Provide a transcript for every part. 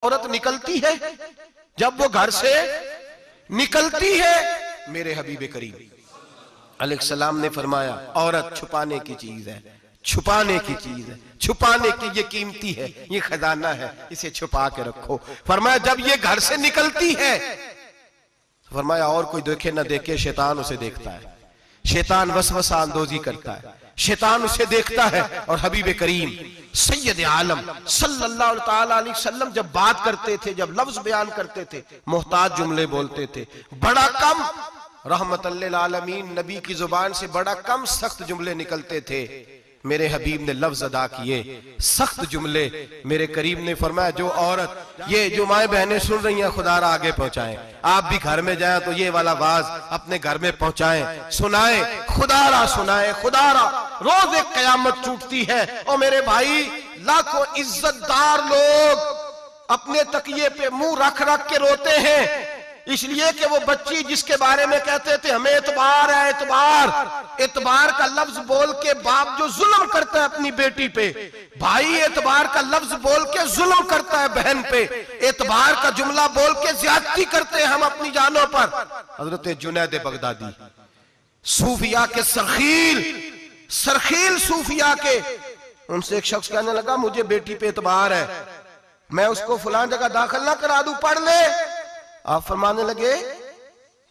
औरत निकलती है, जब वो घर से निकलती है, मेरे हबीब करीम अलैहिस्सलाम ने फरमाया औरत छुपाने की चीज है, छुपाने की चीज है, छुपाने की, ये कीमती है, ये खजाना है, इसे छुपा के रखो। फरमाया जब ये घर से निकलती है, फरमाया और कोई देखे ना देखे, शैतान उसे देखता है, शैतान वसवसा अंदोजी करता है, शैतान उसे देखता है। और हबीब करीम सैयद आलम सल्लल्लाहु ताला अलैहि वसल्लम जब बात करते थे, जब लफ्ज बयान करते थे, मोहताज जुमले बोलते थे, बड़ा कम, रहमतल लिल आलमीन नबी की जुबान से बड़ा कम सख्त जुमले निकलते थे। मेरे हबीब ने लफ्ज अदा किए, सख्त जुमले। मेरे करीम ने फरमाया जो औरत, ये जो माए बहनें सुन रही हैं, खुदारा आगे पहुंचाएं, आप भी घर में जाएं तो ये वाला वाज अपने घर में पहुंचाएं, सुनाएं, खुदारा सुनाएं, खुदारा। रोज एक कयामत टूटती है और मेरे भाई लाखों इज्जतदार लोग अपने तकिए पे मुंह रख रख के रोते हैं, इसलिए कि वो बच्ची जिसके बारे में कहते थे हमें एतबार है, एतबार, एतबार का लफ्ज बोल के बाप जो जुल्म करता है अपनी बेटी पे, भाई एतबार का लफ्ज बोल के जुल्म करता है बहन पे, एतबार का जुमला बोल के ज्यादती करते हैं हम अपनी जानों पर। हजरत जुनैद बगदादी सूफिया के सरखील सूफिया के, उनसे एक शख्स कहने लगा मुझे बेटी पे एतबार है, मैं उसको फलां जगह दाखिल ना करा दूं, पढ़ ले। आप फरमाने लगे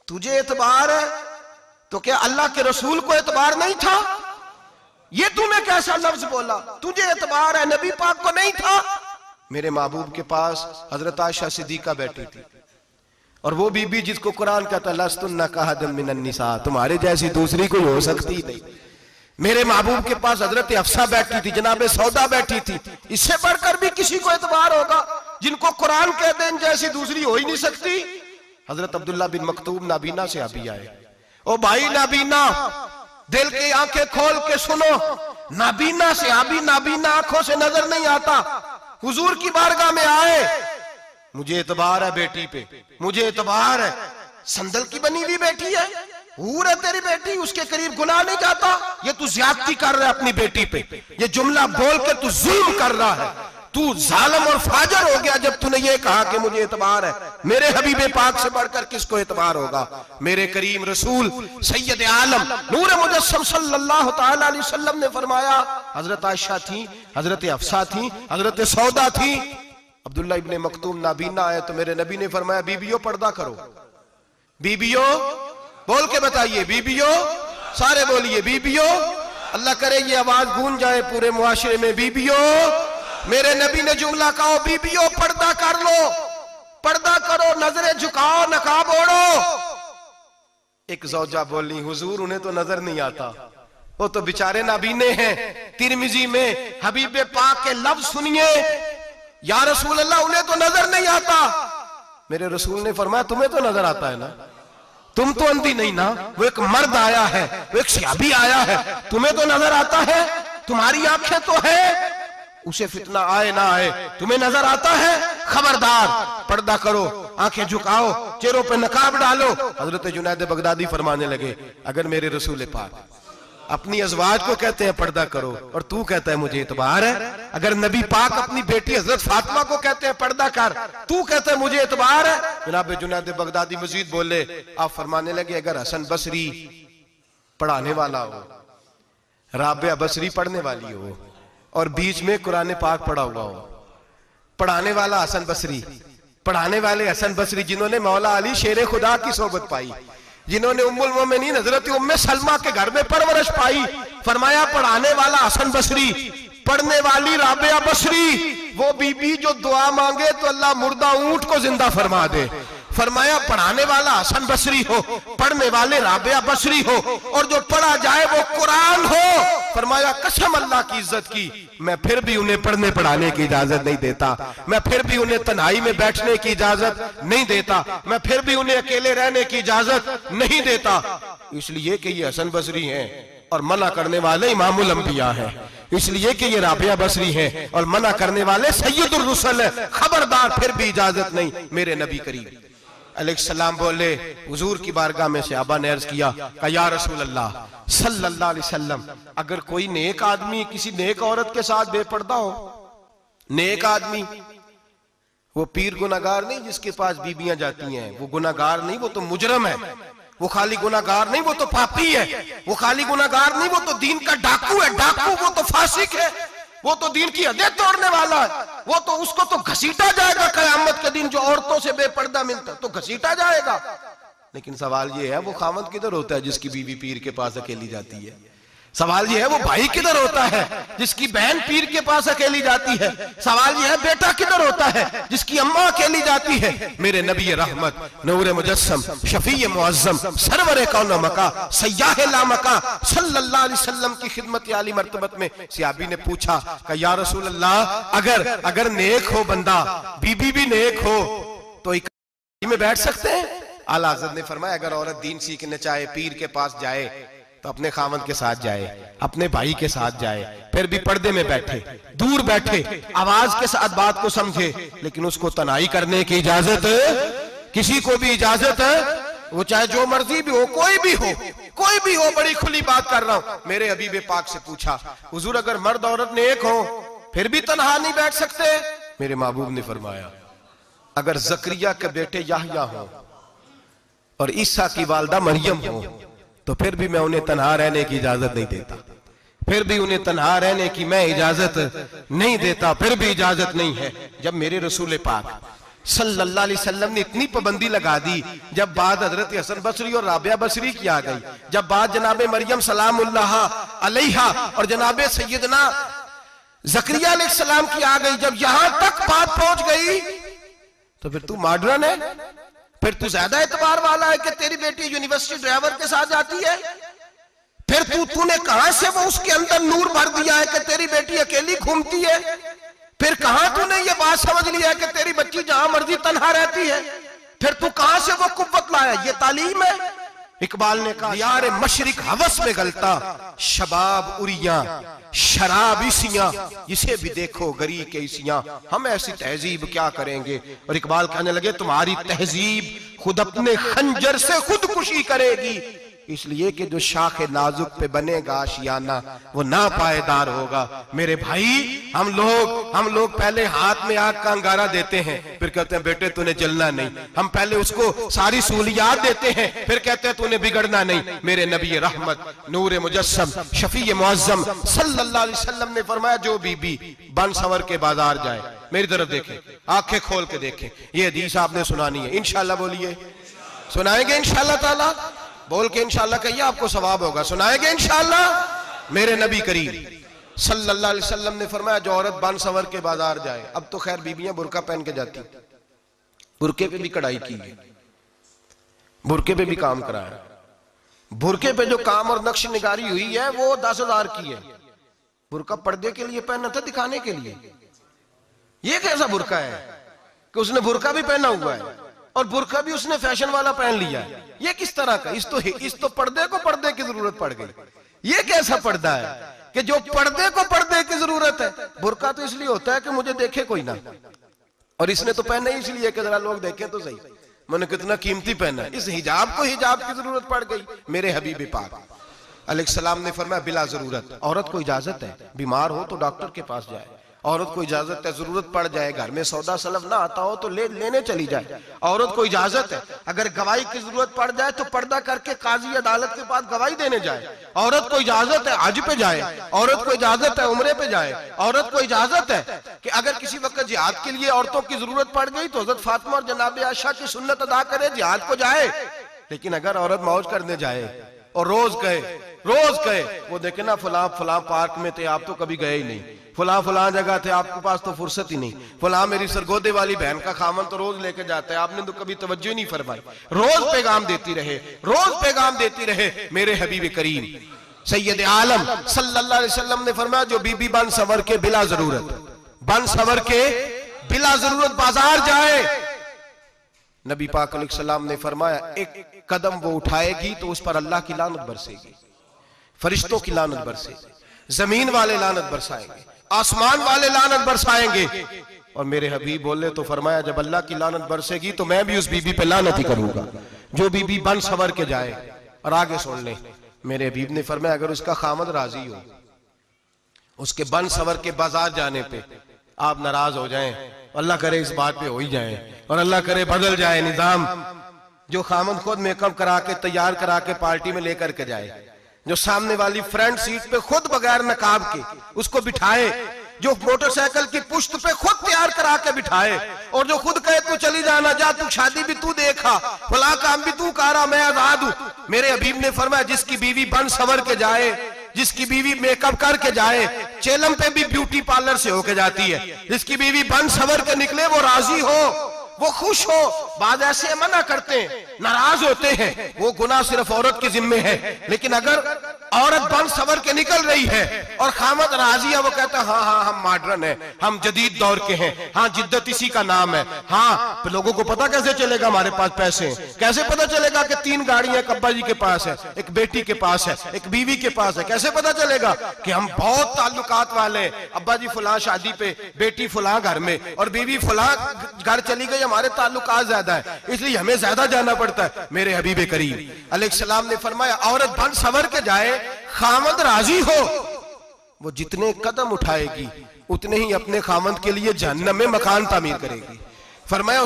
तुझे एतबार है तो क्या अल्लाह के रसूल को एतबार नहीं था? ये तूने कैसा लफ्ज बोला, तुझे एतबार है, नबी पाक को नहीं था? मेरे महबूब के पास हजरत आयशा सिद्दीका बैठी थी, और वो बीबी जिसको कुरान कहता लस्तुन्ना कहदम मिनन निसा, तुम्हारे जैसी दूसरी कोई हो सकती नहीं। मेरे महबूब के पास हजरत अफसा बैठी थी, जनाबे सौदा बैठी थी, इससे बढ़कर भी किसी को एतबार होगा जिनको कुरान कहते हैं जैसी दूसरी हो ही नहीं सकती। हजरत अब्दुल्ला बिन मक्तूम नाबीना से अभी आए, ओ भाई नाबीना, दिल की आंखें खोल के सुनो, नाबीना से अभी, नाबीना आंखों से नजर नहीं आता, हुजूर की बारगाह में आए, मुझे एतबार है बेटी पे, मुझे एतबार है, संदल की बनी हुई बेटी है, हूर है तेरी बेटी, उसके करीब गुनाह नहीं जाता, ये तू ज्यादती कर रहा है अपनी बेटी पे, ये जुमला बोल के तू जुल्म कर रहा है, तू जालिम और फाजर हो गया जब तूने ये कहा कि मुझे एतबार है। मेरे हबीबे पाक से बढ़कर किसको एतबार होगा? मेरे करीम रसूल सैयद आलम नूर मुजस्सम सल्लल्लाहु ताला अलैहि वसल्लम ने फरमाया, हजरत आयशा थी, हजरत अफसा थी, हजरत सौदा थी, अब्दुल्ला इब्ने मक्तूम नाबीना आए तो मेरे नबी ने फरमाया बीबियों पर्दा करो, बीबियों बोल के बताइए, बीबियों, सारे बोलिए बीबियों, अल्लाह करे ये आवाज गूंज जाए पूरे मुआशरे में, बीबियों। मेरे नबी ने जुमला कहा बीबियों पर्दा कर लो, पर्दा करो, नजरें झुकाओ, नकाब ओढ़ो। एक जौजा बोली हुजूर उन्हें तो नजर नहीं आता, वो तो बेचारे नाबीने हैं। तिरमिजी में हबीबे पाक के लफ्ज सुनिए, या रसूल अल्लाह उन्हें तो नजर नहीं आता। मेरे रसूल ने फरमाया तुम्हें तो नजर आता है ना, तुम तो अंधी नहीं ना, वो एक मर्द आया है, वो एक सहाबी आया है, तुम्हें तो नजर आता है, तुम्हारी आंखें तो है, उसे फितना आए ना आए तुम्हें नजर आता है, खबरदार पर्दा करो, आंखें झुकाओ, चेहरों पे नकाब डालो। हजरत जुनैद बगदादी फरमाने लगे अगर मेरे रसूल पाक अपनी अज़वाज को कहते हैं पर्दा करो और तू कहता है मुझे एतबार है, अगर नबी पाक अपनी बेटी हजरत फातिमा को कहते हैं पर्दा कर, तू कहता है मुझे एतबार है। जनाब जुनैद बगदादी मजीद बोले, आप फरमाने लगे अगर हसन बसरी पढ़ाने वाला हो, राबिया बसरी पढ़ने वाली हो और बीच में कुरान पाक पढ़ा हुआ हो, पढ़ाने वाला हसन बसरी, पढ़ाने वाले हसन बसरी जिन्होंने मौला अली शेर खुदा की सोबत पाई, जिन्होंने उम्मुल मोमिनीन हजरत उम्मे सलमा के घर में परवरिश पाई, फरमाया पढ़ाने वाला हसन बसरी, पढ़ने वाली राबिया बसरी, वो बीबी जो दुआ मांगे तो अल्लाह मुर्दा ऊंट को जिंदा फरमा दे। फरमाया पढ़ाने वाला हसन बसरी हो, पढ़ने वाले राबिया बसरी हो, और जो पढ़ा जाए वो कुरान हो। फरमाया कसम अल्लाह की इज्जत की, मैं फिर भी उन्हें पढ़ने पढ़ाने की इजाजत नहीं देता, मैं फिर भी उन्हें तन्हाई में बैठने की इजाजत नहीं देता, मैं फिर भी उन्हें अकेले रहने की इजाजत नहीं देता, इसलिए कि ये हसन बसरी हैं और मना करने वाले इमामुल अंबिया हैं, इसलिए कि ये राबिया बसरी हैं और मना करने वाले सैयदुर रुसल है, खबरदार फिर भी इजाजत नहीं। मेरे नबी करीम अलैहिस्सलाम बोले, हुजूर की बारगाह में से अबा ने अर्ज किया कि या रसूल अल्लाह सल्लल्लाहु अलैहि वसल्लम, अगर कोई नेक आदमी किसी नेक औरत के साथ बेपर्दा हो, नेक आदमी वो पीर गुनाहगार नहीं जिसके पास बीबियां जाती हैं, वो गुनाहगार नहीं, वो तो मुजरम है। वो खाली गुनाहगार नहीं, वो तो पापी है। वो खाली गुनाहगार नहीं, वो तो दीन का डाकू है। डाकू वो तो फासिक है, वो तो दीन की हदें तोड़ने वाला है। वो तो उसको तो घसीटा जाएगा कयामत के दिन, जो औरतों से बेपर्दा मिलता तो घसीटा जाएगा। लेकिन सवाल ये है वो खामद किधर होता है जिसकी बीवी पीर के पास अकेली जाती है? सवाल ये है वो भाई किधर होता है जिसकी बहन पीर के पास अकेली जाती है? सवाल ये है बेटा किधर होता है जिसकी अम्मा अकेली जाती है? मेरे नबी रहमत नूर मुजस्सम शफी मुअज्जम सरवर कौन मका सय्याह ला मका सल्लल्लाहु अलैहि वसल्लम की खिदमत आली मर्तबत में सहाबी ने पूछा कि या रसूल अल्लाह, अगर नेक हो बंदा, बीबी भी नेक हो, तो एक में बैठ सकते हैं? आला हज़रत ने फरमाया अगर औरत दीन सीखने चाहे, पीर के पास जाए तो अपने खामद के साथ जाए, अपने भाई के साथ जाए, फिर भी पर्दे में बैठे, दूर बैठे, आवाज के साथ बात को समझे, लेकिन उसको तनाई करने की इजाजत, किसी को भी इजाजत है, वो चाहे जो मर्जी भी हो, कोई भी हो, कोई भी हो। बड़ी खुली बात कर रहा हूं। मेरे हबीब पाक से पूछा हुजूर अगर मर्द औरत नेक हो फिर भी तनहा नहीं बैठ सकते? मेरे महबूब ने फरमाया अगर जकरिया के बेटे याहया हो और ईसा की वालदा मरियम हो तो फिर भी मैं उन्हें तन्हा रहने की इजाजत नहीं देता, फिर भी उन्हें तन्हा रहने की मैं इजाजत नहीं देता, फिर भी इजाजत नहीं है। जब मेरे रसूल पाक सल्लल्लाहु अलैहि वसल्लम ने इतनी पाबंदी लगा दी, जब बात हजरत हसन बसरी और राबिया बसरी की आ गई, जब बात जनाबे मरियम सलामुल्लाह अलैहा और जनाबे सैयदना जकरिया अलैहिस्सलाम की आ गई, जब यहां तक बात पहुंच गई तो फिर तू मॉडर्न है, फिर तू ज्यादा एतबार वाला है कि तेरी बेटी यूनिवर्सिटी ड्राइवर के साथ जाती है? फिर तूने कहां से वो उसके अंदर नूर भर दिया है कि तेरी बेटी अकेली घूमती है? फिर कहां तूने ये बात समझ लिया है कि तेरी बच्ची जहां मर्जी तन्हा रहती है? फिर तू कहां से वो कुव्वत लाया? ये तालीम है? इकबाल ने कहा यार मशरिक हवस में गलता, शबाब उरिया शराब इसियां, जिसे भी देखो गरी के इसियां, हम ऐसी तहजीब क्या करेंगे? और इकबाल कहने लगे तुम्हारी तहजीब खुद अपने खंजर से खुदकुशी करेगी, इसलिए कि जो शाखे नाजुक पे बनेगा आशियाना वो ना पायदार होगा। मेरे भाई हम लोग पहले हाथ में आग का अंगारा देते हैं, फिर कहते हैं बेटे तूने जलना नहीं। हम पहले उसको सारी सहूलियात देते हैं, फिर कहते हैं तूने बिगड़ना नहीं। मेरे नबी रहमत नूर मुजस्सम शफी मुअज्जम सल्लल्लाहु अलैहि वसल्लम ने फरमाया जो बीबी बन सवर के बाजार जाए, मेरी तरफ देखे, आंखें खोल के देखे, ये हदीस आपने सुनानी है। इंशाल्लाह बोलिए, सुनाएंगे इंशाल्लाह ताला, बोल के इंशाल्लाह कहिए आपको सवाब होगा। सुनाएंगे इंशाल्लाह। मेरे नबी करीम सल्लल्लाहु अलैहि वसल्लम ने फरमाया जो औरत बन सवर के बाजार जाए, अब तो खैर बीबियां बुरका पहन के जाती, बुरके पे भी कढ़ाई की है, बुरके पे भी काम कराया, बुरके पे जो काम और नक्श निगारी हुई है वो 10,000 की है। बुरका पर्दे के लिए पहना था, दिखाने के लिए। ये कैसा बुरका है कि उसने बुरका भी पहना हुआ है और बुरका भी उसने फैशन वाला पहन लिया है? ये किस तरह का? इस तो पर्दे को पर्दे की जरूरत पड़ गई। ये कैसा पर्दा है कि जो पर्दे को पर्दे की जरूरत है? बुरका तो इसलिए होता है कि मुझे देखे कोई ना, और इसने तो पहना ही इसलिए कि जरा लोग देखें तो सही, मैंने कितना कीमती पहना। इस हिजाब को हिजाब की जरूरत पड़ गई। मेरे हबीब पाक अलैहिस्सलाम ने फरमाया बिला जरूरत, औरत को इजाजत है बीमार हो तो डॉक्टर के पास जाए, औरत को इजाजत है जरूरत पड़ जाए घर में सौदा सलफ ना आता हो तो लेने चली जाए, औरत को इजाजत है अगर गवाही की जरूरत पड़ जाए तो पर्दा करके काजी अदालत के पास गवाही देने जाए, औरत को इजाजत है हज पे जाए, औरत को इजाजत है उम्रे पे जाए, औरत को इजाजत है कि अगर किसी वक्त जिहाद के लिए औरतों की जरूरत पड़ गई तो हजरत फातिमा और जनाब आयशा की सुन्नत अदा करे, जिहाद को जाए। लेकिन अगर औरत मौज करने जाए और रोज कहे वो देखे ना फलां पार्क में थे आप तो कभी गए ही नहीं, फलां जगह थे आपके पास तो फुर्सत ही नहीं, फलां मेरी सरगोदे वाली बहन का खामन तो रोज लेके जाता है आपने तो कभी तवज्जो नहीं फरमाई। रोज पैगाम देती रहे। मेरे हबीब करीम सैयद आलम सल्लल्लाहु अलैहि वसल्लम ने फरमाया जो बीबी बन सवर के बिला जरूरत बाजार जाए, नबी पाक अलैहिस्सलाम ने फरमाया एक कदम वो उठाएगी तो उस पर अल्लाह की लानत बरसेगी, फरिश्तों की लानत बरसेगी, जमीन वाले लानत बरसाएंगे, आसमान वाले लानत बरसाएंगे। और मेरे हबीब बोले तो फरमाया जब अल्लाह की लानत बरसेगी तो मैं भी उस बीबी पे लानत ही करूंगा जो बीबी बन सवर के जाए। और आगे सुन ले, मेरे हबीब ने फरमाया अगर उसका खामद राजी हो उसके बन सवर के बाजार जाने पे, आप नाराज हो जाएं अल्लाह करे इस बात पे हो ही जाए और अल्लाह करे बदल जाए निजाम। जो खामद खुद मेकअप करा के तैयार करा के पार्टी में लेकर के जाए, जो सामने वाली फ्रंट सीट पे खुद बगैर नकाब के उसको बिठाए, जो मोटरसाइकिल की पुश्त पे खुद तैयार करा के बिठाए, और जो खुद कहे तू चली जाना, जा तू शादी भी तू देखा, फला काम भी तू करा, मैं आजाद हूं। मेरे हबीब ने फरमाया जिसकी बीवी बन सवर के जाए, जिसकी बीवी मेकअप करके जाए, चेलम पे भी ब्यूटी पार्लर से होके जाती है, जिसकी बीवी बन सवर के निकले वो राजी हो, वो खुश हो। बाद ऐसे मना करते हैं, नाराज होते हैं, वो गुनाह सिर्फ औरत के जिम्मे है। लेकिन अगर औरत बन सवर के निकल रही है और खामद राजी है, वो कहता है हाँ हाँ हम मॉडर्न है, हम जदीद दौर के हैं, हाँ जिद्दत इसी का नाम है। हाँ, लोगों को पता कैसे चलेगा हमारे पास पैसे हैं, कैसे पता चलेगा कि 3 गाड़ियां एक अब्बा जी के पास है, एक बेटी के पास है, एक बीवी के पास है, कैसे पता चलेगा कि हम बहुत ताल्लुकात वाले हैं। अब्बा जी फुला शादी पे, बेटी फुला घर में और बीवी फुला घर चली गई, हमारे ताल्लुकात ज्यादा है इसलिए हमें ज्यादा जाना पड़ता है। मेरे हबीब करीम अलैहिस्सलाम ने फरमाया औरत बन सवर के जाए, खामद राजी हो, वो जितने कदम उठाएगी उतने ही अपने खामद के लिए जहन्नम में मकान तामीर करेगी। फरमाया